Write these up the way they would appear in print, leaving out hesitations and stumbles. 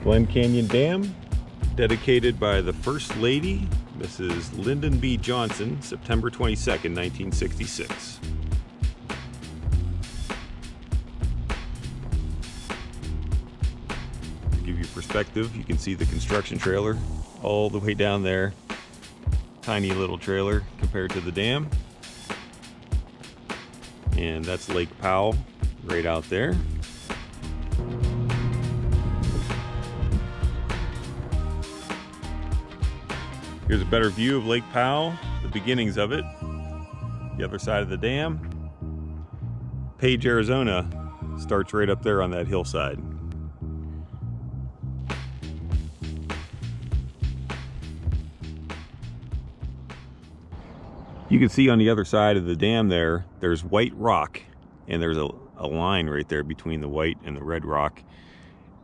Glen Canyon Dam, dedicated by the First Lady, Mrs. Lyndon B. Johnson, September 22nd, 1966. To give you perspective, you can see the construction trailer all the way down there. Tiny little trailer compared to the dam. And that's Lake Powell right out there. Here's a better view of Lake Powell, the beginnings of it. The other side of the dam. Page, Arizona starts right up there on that hillside. You can see on the other side of the dam there's white rock, and there's a line right there between the white and the red rock.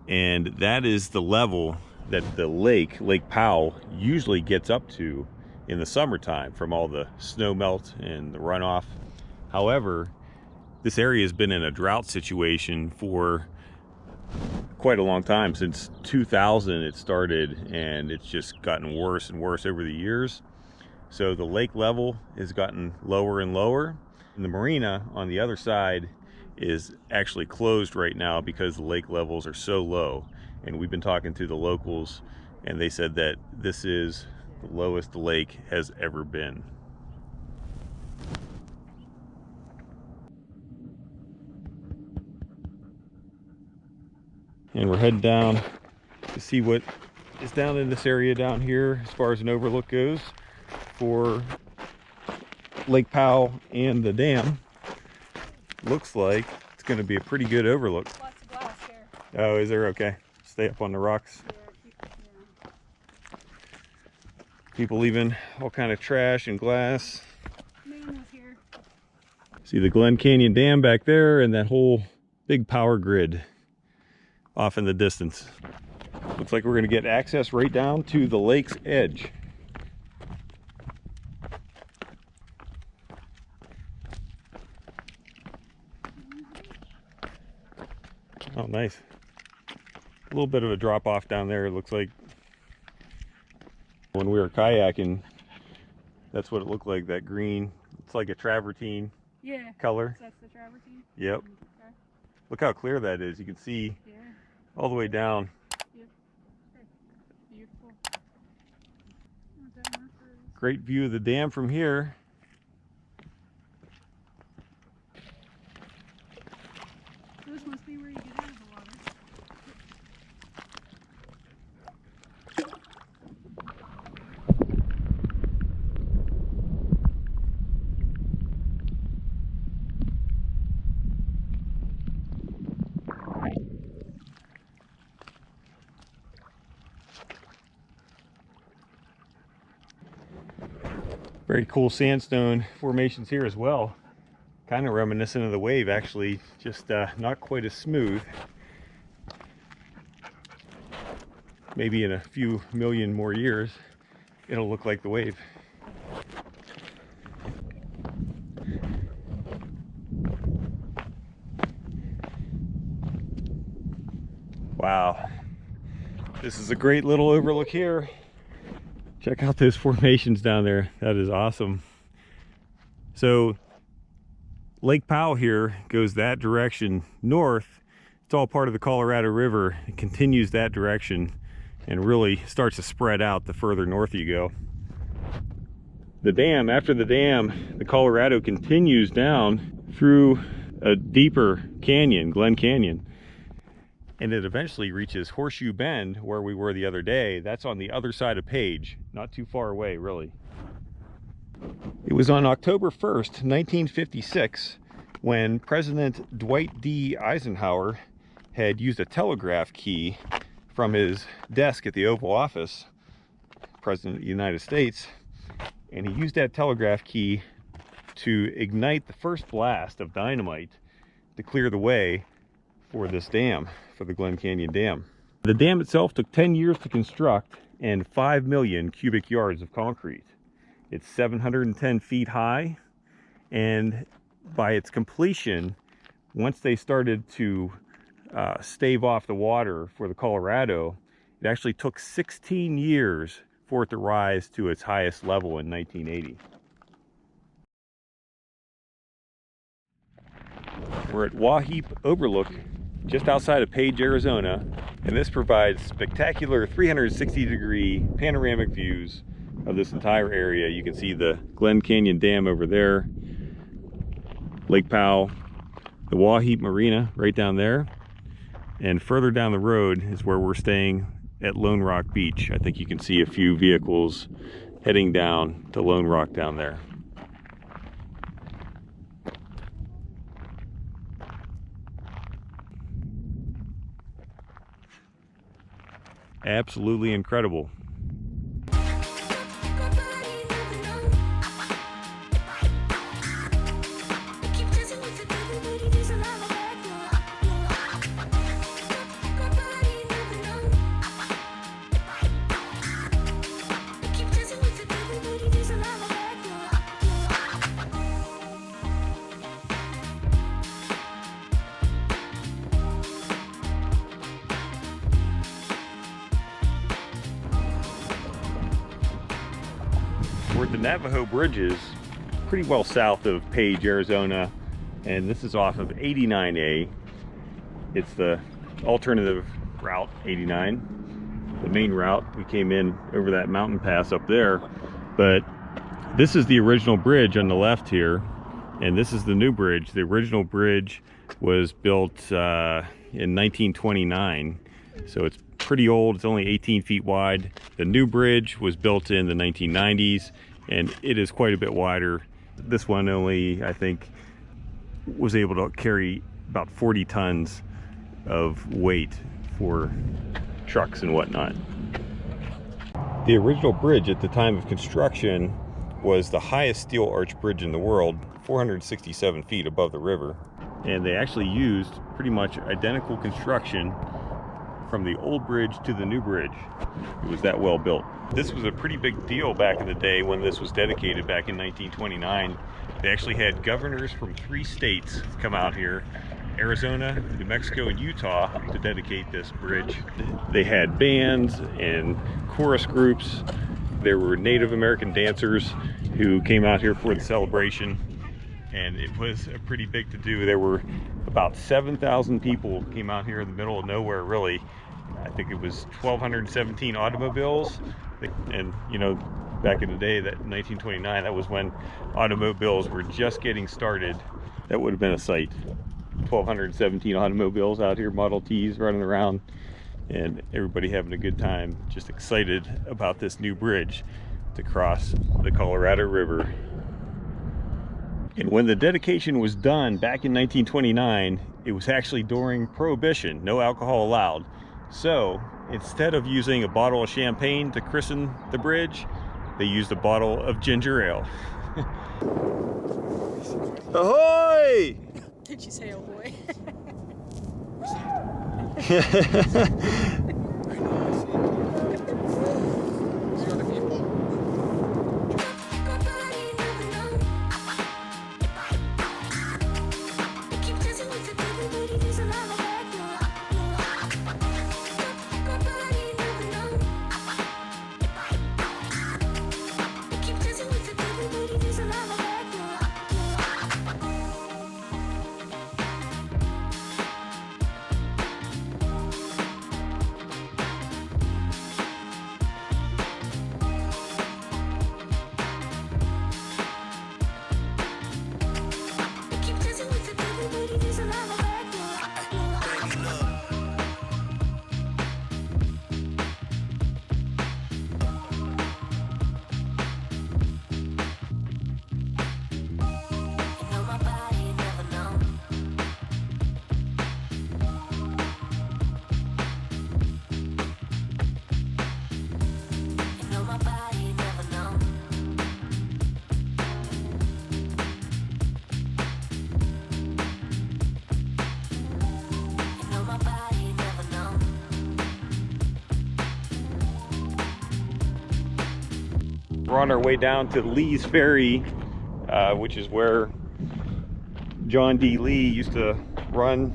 And that is the level that the Lake Powell usually gets up to in the summertime from all the snow melt and the runoff. However, this area has been in a drought situation for quite a long time. Since 2000 it started, and it's just gotten worse and worse over the years. So the lake level has gotten lower and lower. And the marina on the other side is actually closed right now because the lake levels are so low. And we've been talking to the locals, and they said that this is the lowest the lake has ever been. And we're heading down to see what is down in this area down here as far as an overlook goes for Lake Powell and the dam. Looks like it's going to be a pretty good overlook. Lots of glass here. Oh, is there? Okay. Stay up on the rocks. Yeah. People leaving all kind of trash and glass. Man was here. See the Glen Canyon Dam back there, and that whole big power grid off in the distance. Looks like we're going to get access right down to the lake's edge. Oh, nice. A little bit of a drop off down there, it looks like. When we were kayaking, that's what it looked like, that green. It's like a travertine color. That's the travertine? Yep. Okay. Look how clear that is. You can see all the way down. Yep. Beautiful. Great view of the dam from here. This must be where you get out of the water. Very cool sandstone formations here as well. Kind of reminiscent of the wave, actually, just not quite as smooth. Maybe in a few million more years, it'll look like the wave. Wow. This is a great little overlook here. Check out those formations down there. That is awesome. So Lake Powell here goes that direction north. It's all part of the Colorado River. It continues that direction and really starts to spread out the further north you go. The dam, after the dam, the Colorado continues down through a deeper canyon, Glen Canyon. And it eventually reaches Horseshoe Bend, where we were the other day. That's on the other side of Page, not too far away, really. It was on October 1st, 1956, when President Dwight D. Eisenhower had used a telegraph key from his desk at the Oval Office, President of the United States, and he used that telegraph key to ignite the first blast of dynamite to clear the way for this dam, for the Glen Canyon Dam. The dam itself took 10 years to construct and 5 million cubic yards of concrete. It's 710 feet high, and by its completion, once they started to stave off the water for the Colorado, It actually took 16 years for it to rise to its highest level in 1980. We're at Wahweep Overlook, just outside of Page, Arizona, and this provides spectacular 360-degree panoramic views of this entire area. You can see the Glen Canyon Dam over there, Lake Powell, the Wahweep Marina right down there, and further down the road is where we're staying at Lone Rock Beach. I think you can see a few vehicles heading down to Lone Rock down there. Absolutely incredible. We're at the Navajo Bridges, pretty well south of Page, Arizona, and this is off of 89A. It's the alternative route 89, the main route. We came in over that mountain pass up there, but this is the original bridge on the left here, and this is the new bridge. The original bridge was built in 1929, so it's pretty old. It's only 18 feet wide. The new bridge was built in the 1990s, and it is quite a bit wider. This one only, I think, was able to carry about 40 tons of weight for trucks and whatnot. The original bridge at the time of construction was the highest steel arch bridge in the world, 467 feet above the river. And they actually used pretty much identical construction from the old bridge to the new bridge. It was that well built. This was a pretty big deal back in the day when this was dedicated back in 1929. They actually had governors from 3 states come out here, Arizona, New Mexico, and Utah, to dedicate this bridge. They had bands and chorus groups. There were Native American dancers who came out here for the celebration, and it was a pretty big to-do. There were about 7,000 people came out here in the middle of nowhere, really. I think it was 1,217 automobiles. And, you know, back in the day, that 1929, that was when automobiles were just getting started. That would have been a sight. 1,217 automobiles out here, Model Ts running around, and everybody having a good time, just excited about this new bridge to cross the Colorado River. And when the dedication was done back in 1929, it was actually during Prohibition, no alcohol allowed. So instead of using a bottle of champagne to christen the bridge, they used a bottle of ginger ale. Ahoy! Did you say oh boy? We're on our way down to Lee's Ferry, which is where John D. Lee used to run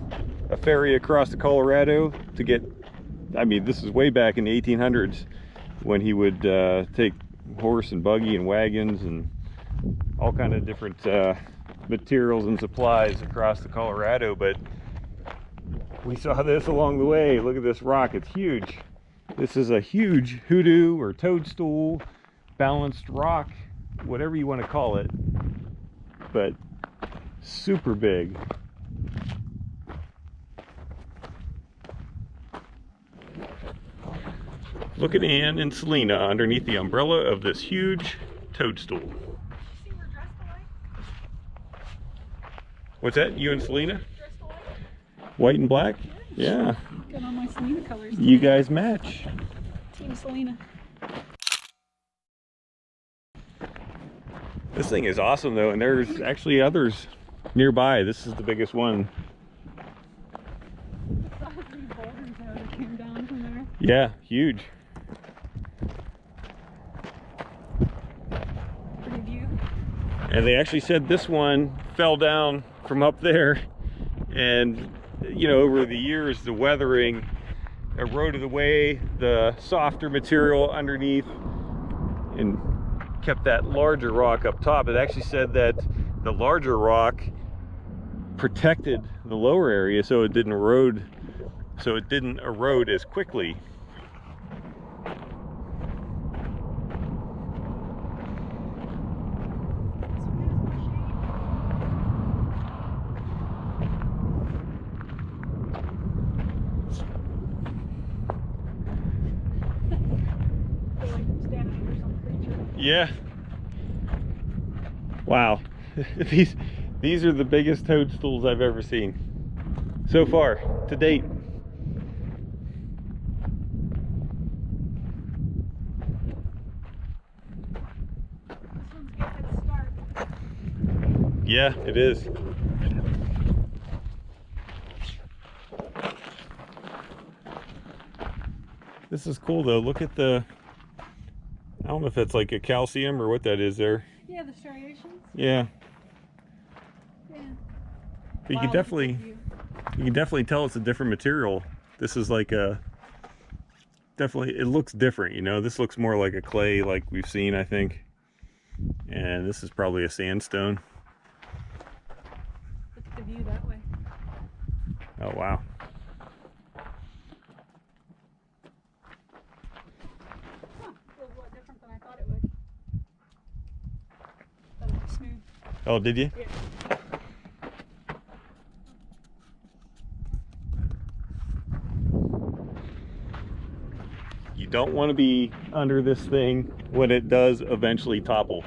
a ferry across the Colorado to get I mean, this is way back in the 1800s when he would take horse and buggy and wagons and all kind of different materials and supplies across the Colorado. But we saw this along the way. Look at this rock, it's huge. This is a huge hoodoo or toadstool balanced rock, whatever you want to call it, but super big. Look at Ann and Selena underneath the umbrella of this huge toadstool. See, we're dressed alike. What's that? You and Selena? Dressed alike. White and black? Yeah. Got on my Selena colors. You guys match. Team Selena. This thing is awesome though, and there's actually others nearby. This is the biggest one. I saw three boulders that came down from there. Yeah, huge. Pretty view. And they actually said this one fell down from up there, and you know, over the years the weathering eroded away the softer material underneath and kept that larger rock up top. It actually said that the larger rock protected the lower area so it didn't erode as quickly. Yeah. Wow. These are the biggest toadstools I've ever seen so far to date. This one's getting its start. Yeah, it is. This is cool though. Look at the, I don't know if that's like a calcium or what that is there. Yeah, the striations. Yeah. Yeah. But you Wow, can that's a definitely, view. you can definitely tell it's a different material. This is like a, definitely, it looks different, you know. This looks more like a clay like we've seen, I think. And this is probably a sandstone. Look at the view that way. Oh, wow. Huh, feels a lot different than I thought it would. Thought it was smooth. Oh, did you? Yeah. You don't want to be under this thing when it does eventually topple.